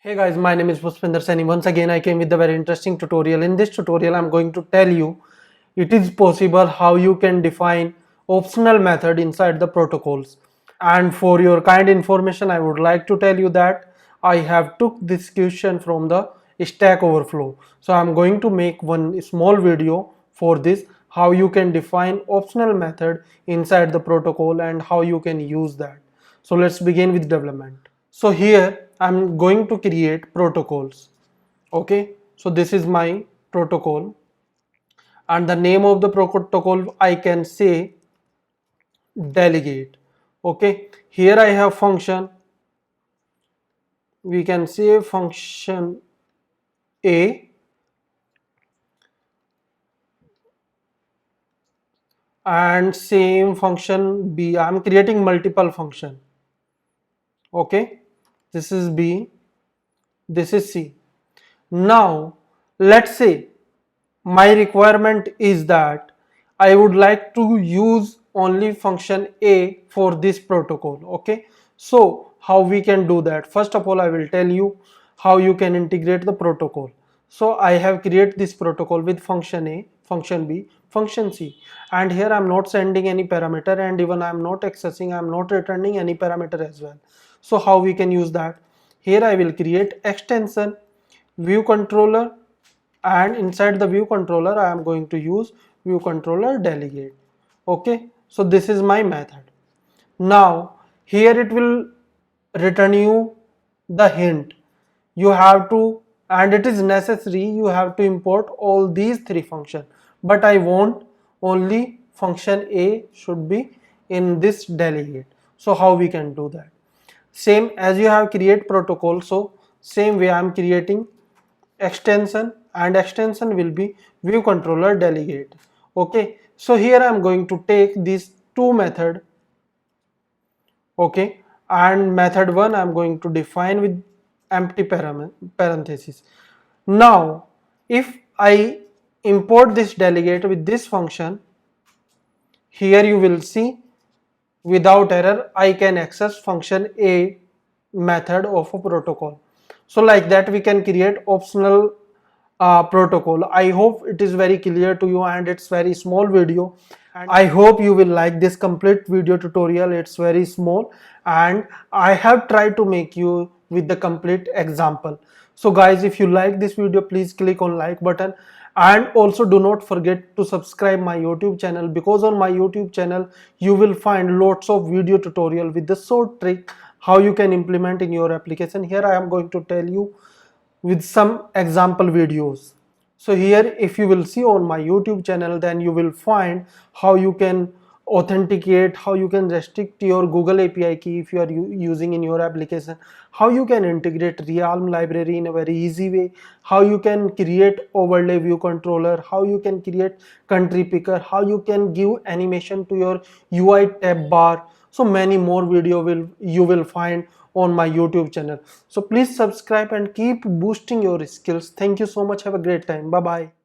Hey guys, my name is Pushpendra Saini. Once again I came with a very interesting tutorial. In this tutorial I'm going to tell you it is possible how you can define optional method inside the protocols. And for your kind information I would like to tell you that I have took this question from the Stack Overflow. So I'm going to make one small video for this, how you can define optional method inside the protocol and how you can use that. So let's begin with development. So here I'm going to create protocols. Okay, so this is my protocol and the name of the protocol I can say delegate. Okay, here I have function, we can say function A and same function B. I'm creating multiple function. Okay, this is B, this is C. Now let's say my requirement is that I would like to use only function A for this protocol. Okay, so how we can do that? First of all I will tell you how you can integrate the protocol. So I have created this protocol with function A, function B, function C, and here I am not sending any parameter and even I am not accessing, I am not returning any parameter as well. So how we can use that? Here I will create extension view controller, and inside the view controller I am going to use view controller delegate. Okay, so this is my method. Now here it will return you the hint. You have to, and it is necessary, you have to import all these three functions, but I want only function A should be in this delegate. So how we can do that? Same as you have create protocol, so same way I am creating extension, and extension will be view controller delegate. Okay, so here I am going to take these two method. Okay, and method 1 I am going to define with empty parenthesis. Now if I import this delegate with this function, here you will see without error I can access function A method of a protocol. So like that we can create optional protocol. I hope it is very clear to you and it's very small video, and I hope you will like this complete video tutorial. It's very small and I have tried to make you with the complete example. So guys, if you like this video, please click on like button and also do not forget to subscribe my YouTube channel, because on my YouTube channel you will find lots of video tutorial with the short trick how you can implement in your application. Here I am going to tell you with some example videos. So here if you will see on my YouTube channel, then you will find how you can authenticate, how you can restrict your Google API key if you are using in your application, how you can integrate Realm library in a very easy way, how you can create overlay view controller, how you can create country picker, how you can give animation to your UI tab bar. So many more video you will find on my YouTube channel. So please subscribe and keep boosting your skills. Thank you so much. Have a great time. Bye bye.